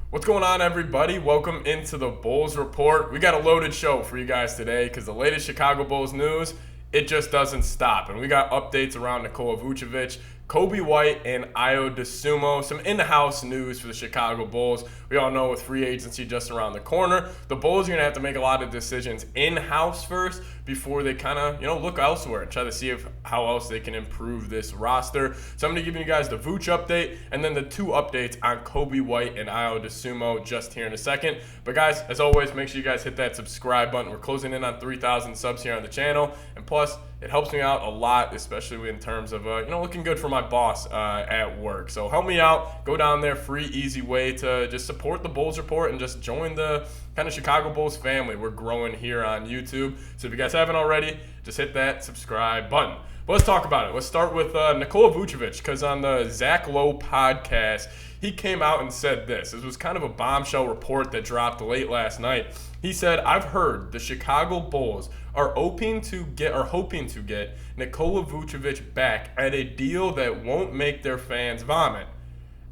What's going on, everybody? Welcome into the Bulls Report. We got a loaded show for you guys today because the latest Chicago Bulls news, it just doesn't stop. And we got updates around Nikola Vucevic, Coby White, and Ayo Dosunmu. Some in-house news for the Chicago Bulls. We all know with free agency just around the corner, the Bulls are going to have to make a lot of decisions in-house first before they kind of, look elsewhere and try to see how else they can improve this roster. So I'm going to give you guys the Vooch update and then the two updates on Coby White and Ayo Dosunmu just here in a second. But guys, as always, make sure you guys hit that subscribe button. We're closing in on 3,000 subs here on the channel. And plus, it helps me out a lot, especially in terms of, looking good for my boss at work. So help me out. Go down there. Free, easy way to just support the Bulls Report and just join the kind of Chicago Bulls family. We're growing here on YouTube. So if you guys haven't already, just hit that subscribe button. But let's talk about it. Let's start with Nikola Vucevic, because on the Zach Lowe podcast, he came out and said this. This was kind of a bombshell report that dropped late last night. He said, "I've heard the Chicago Bulls are hoping to get Nikola Vucevic back at a deal that won't make their fans vomit.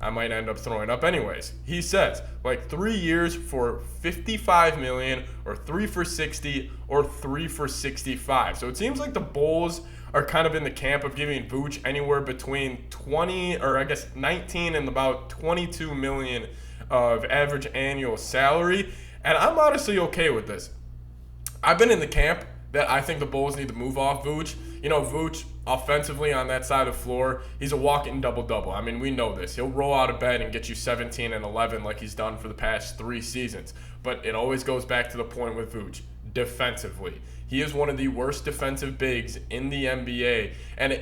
I might end up throwing up anyways." He says, like 3 years for $55 million, or 3 for $60, or 3 for $65. So it seems like the Bulls are kind of in the camp of giving Vooch anywhere between 19 and about 22 million of average annual salary. And I'm honestly okay with this. I've been in the camp that I think the Bulls need to move off Vooch. Vooch, offensively on that side of the floor, he's a walking double-double. I mean, we know this. He'll roll out of bed and get you 17 and 11 like he's done for the past 3 seasons. But it always goes back to the point with Vooch. Defensively, he is one of the worst defensive bigs in the NBA. And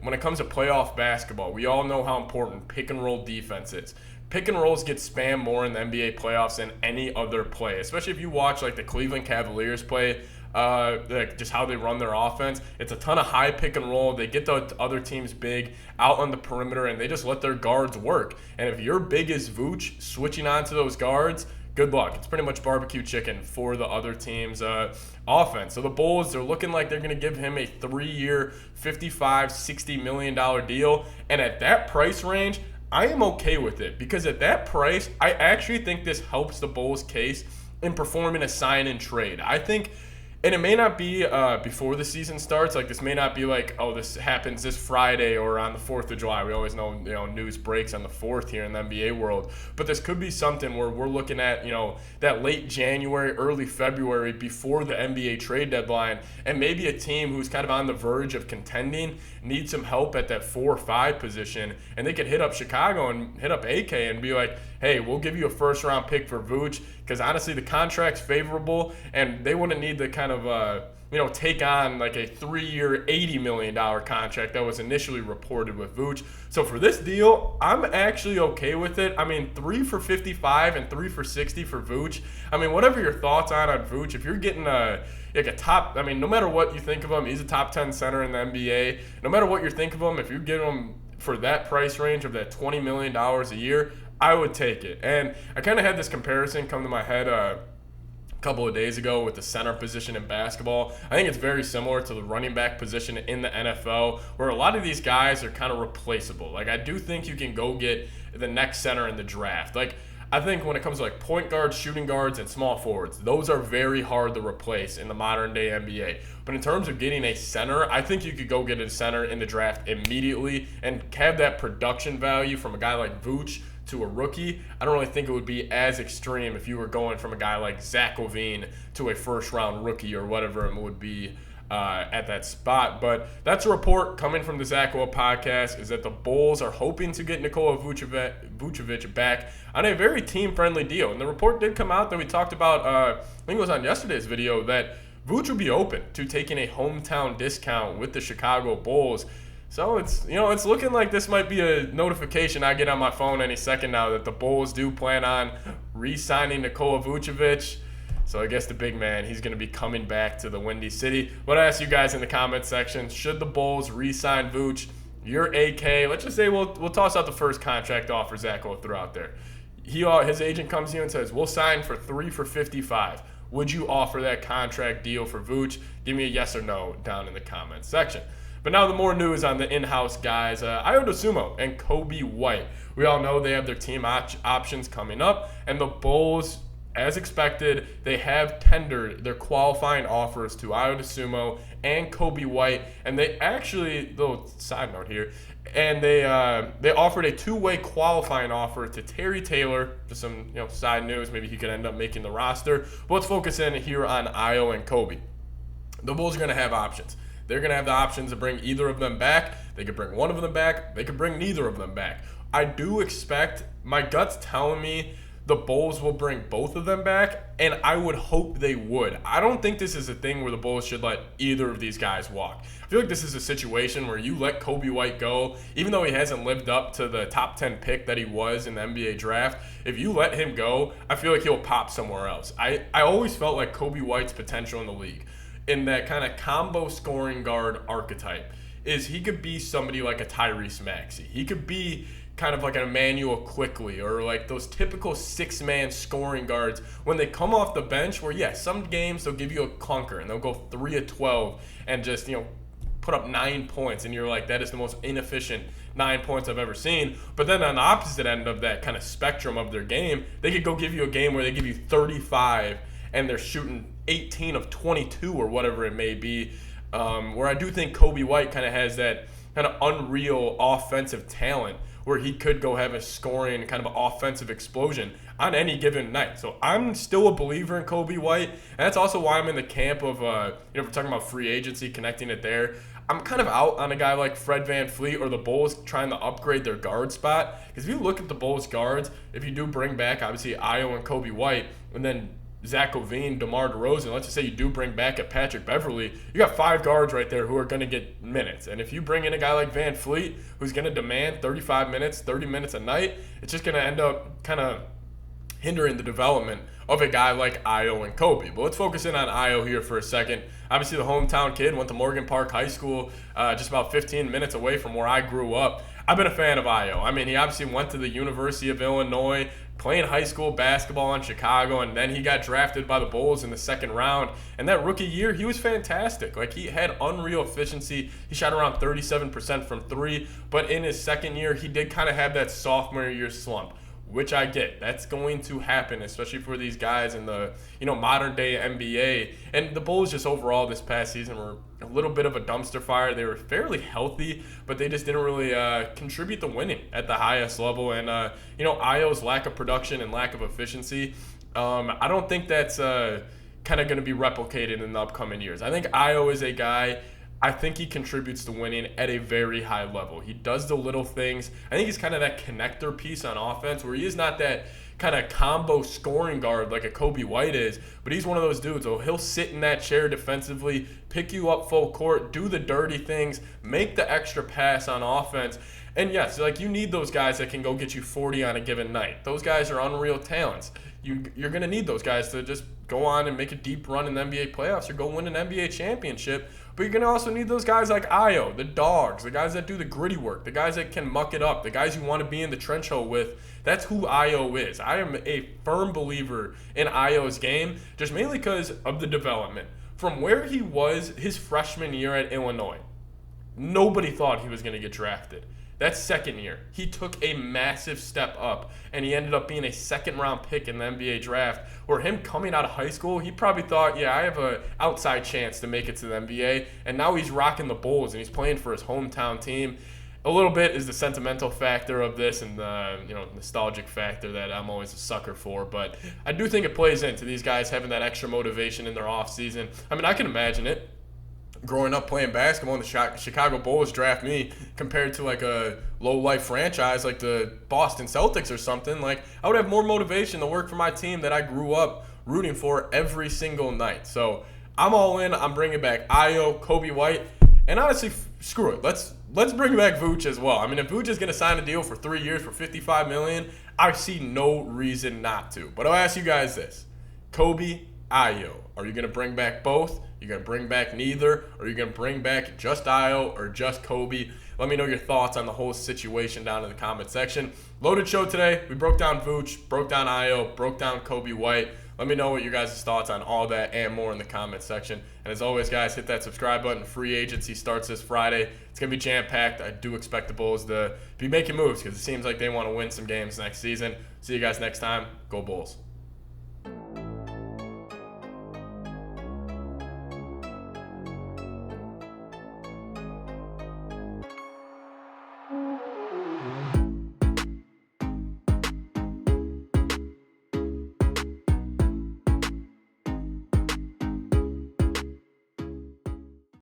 when it comes to playoff basketball, we all know how important pick-and-roll defense is. Pick and rolls get spammed more in the NBA playoffs than any other play, especially if you watch like the Cleveland Cavaliers play, just how they run their offense. It's a ton of high pick and roll. They get the other teams big out on the perimeter, and they just let their guards work. And if your big is Vooch switching onto those guards, good luck. It's pretty much barbecue chicken for the other team's offense. So the Bulls, they're looking like they're going to give him a 3-year, $55-60 million deal. And at that price range, I am okay with it, because at that price, I actually think this helps the Bulls' case in performing a sign and trade. I think, and it may not be before the season starts. Like, this may not be like, oh, this happens this Friday or on the 4th of July. We always know, news breaks on the 4th here in the NBA world. But this could be something where we're looking at, that late January, early February before the NBA trade deadline. And maybe a team who's kind of on the verge of contending needs some help at that 4 or 5 position. And they could hit up Chicago and hit up AK and be like, hey, we'll give you a first-round pick for Vooch, because honestly, the contract's favorable, and they wouldn't need to kind of, take on like a 3-year, $80 million contract that was initially reported with Vooch. So for this deal, I'm actually okay with it. I mean, 3 for $55 and 3 for $60 for Vooch. I mean, whatever your thoughts on Vooch, if you're getting a top, I mean, no matter what you think of him, he's a top 10 center in the NBA. No matter what you think of him, if you get him for that price range of that $20 million a year, I would take it. And I kind of had this comparison come to my head a couple of days ago with the center position in basketball. I think it's very similar to the running back position in the NFL, where a lot of these guys are kind of replaceable. Like, I do think you can go get the next center in the draft. Like, I think when it comes to like point guards, shooting guards, and small forwards, those are very hard to replace in the modern day NBA. But in terms of getting a center, I think you could go get a center in the draft immediately and have that production value from a guy like Vooch to a rookie. I don't really think it would be as extreme if you were going from a guy like Zach LaVine to a first-round rookie or whatever it would be at that spot. But that's a report coming from the Zach Lowe podcast, is that the Bulls are hoping to get Nikola Vucevic back on a very team-friendly deal. And the report did come out that we talked about, I think it was on yesterday's video, that Vooch would be open to taking a hometown discount with the Chicago Bulls. So it's looking like this might be a notification I get on my phone any second now that the Bulls do plan on re-signing Nikola Vucevic. So I guess the big man, he's going to be coming back to the Windy City. But I ask you guys in the comment section, should the Bulls re-sign Vooch? You're AK. Let's just say we'll toss out the first contract offer Zach will throw out there. His agent comes to you and says, we'll sign for 3 for $55. Would you offer that contract deal for Vooch? Give me a yes or no down in the comments section. But now the more news on the in-house guys, Ayo Dosunmu and Coby White. We all know they have their team options coming up, and the Bulls, as expected, they have tendered their qualifying offers to Ayo Dosunmu and Coby White, and they actually, little side note here, and they offered a two-way qualifying offer to Terry Taylor. Just some side news, maybe he could end up making the roster. But let's focus in here on Ayo and Coby. The Bulls are going to have options. They're going to have the options to bring either of them back. They could bring one of them back. They could bring neither of them back. I do expect, my gut's telling me the Bulls will bring both of them back, and I would hope they would. I don't think this is a thing where the Bulls should let either of these guys walk. I feel like this is a situation where you let Coby White go, even though he hasn't lived up to the top 10 pick that he was in the NBA draft. If you let him go, I feel like he'll pop somewhere else. I always felt like Coby White's potential in the league, in that kind of combo scoring guard archetype, is he could be somebody like a Tyrese Maxey. He could be kind of like an Emmanuel Quickly, or like those typical six-man scoring guards when they come off the bench where, yeah, some games they'll give you a clunker and they'll go 3 of 12 and just, put up 9 points, and you're like, that is the most inefficient 9 points I've ever seen. But then on the opposite end of that kind of spectrum of their game, they could go give you a game where they give you 35 and they're shooting 18 of 22 or whatever it may be, where I do think Coby White kind of has that kind of unreal offensive talent where he could go have a scoring kind of offensive explosion on any given night. So I'm still a believer in Coby White, and that's also why I'm in the camp of, if we're talking about free agency, connecting it there, I'm kind of out on a guy like Fred VanVleet or the Bulls trying to upgrade their guard spot. Because if you look at the Bulls guards, if you do bring back, obviously, Ayo and Coby White, and then Zach LaVine, DeMar DeRozan, let's just say you do bring back a Patrick Beverley, you got 5 guards right there who are going to get minutes. And if you bring in a guy like VanVleet, who's going to demand 35 minutes, 30 minutes a night, it's just going to end up kind of hindering the development of a guy like Ayo and Coby. But let's focus in on Ayo here for a second. Obviously, the hometown kid, went to Morgan Park High School, just about 15 minutes away from where I grew up. I've been a fan of Ayo. I mean, he obviously went to the University of Illinois, playing high school basketball in Chicago, and then he got drafted by the Bulls in the second round. And that rookie year, he was fantastic. Like, he had unreal efficiency. He shot around 37% from 3, but in his second year, he did kind of have that sophomore year slump, which I get. That's going to happen, especially for these guys in the modern day NBA. And the Bulls just overall this past season were a little bit of a dumpster fire. They were fairly healthy, but they just didn't really contribute to winning at the highest level. And Ayo's lack of production and lack of efficiency, I don't think that's kind of going to be replicated in the upcoming years. I think Ayo is a guy, I think he contributes to winning at a very high level. He does the little things. I think he's kind of that connector piece on offense where he is not that kind of combo scoring guard like a Coby White is, but he's one of those dudes. He'll sit in that chair defensively, pick you up full court, do the dirty things, make the extra pass on offense. And yes, like, you need those guys that can go get you 40 on a given night. Those guys are unreal talents. You're going to need those guys to just go on and make a deep run in the NBA playoffs or go win an NBA championship. But you're going to also need those guys like Ayo, the dogs, the guys that do the gritty work, the guys that can muck it up, the guys you want to be in the trench hole with. That's who Ayo is. I am a firm believer in Ayo's game, just mainly because of the development. From where he was his freshman year at Illinois, nobody thought he was going to get drafted. That second year, he took a massive step up, and he ended up being a second-round pick in the NBA draft, where him coming out of high school, he probably thought, yeah, I have an outside chance to make it to the NBA, and now he's rocking the Bulls, and he's playing for his hometown team. A little bit is the sentimental factor of this and the nostalgic factor that I'm always a sucker for, but I do think it plays into these guys having that extra motivation in their offseason. I mean, I can imagine it. Growing up playing basketball, and the Chicago Bulls draft me compared to like a low-life franchise like the Boston Celtics or something, like, I would have more motivation to work for my team that I grew up rooting for every single night. So I'm all in. I'm bringing back Ayo, Coby White, and honestly, screw it. Let's bring back Vooch as well. I mean, if Vooch is going to sign a deal for 3 years for $55 million, I see no reason not to. But I'll ask you guys this: Coby, Ayo, are you going to bring back both? You're going to bring back neither? Or are you going to bring back just Ayo or just Coby? Let me know your thoughts on the whole situation down in the comment section. Loaded show today. We broke down Vooch, broke down Ayo, broke down Coby White. Let me know what you guys' thoughts on all that and more in the comments section. And as always, guys, hit that subscribe button. Free agency starts this Friday. It's going to be jam-packed. I do expect the Bulls to be making moves because it seems like they want to win some games next season. See you guys next time. Go Bulls.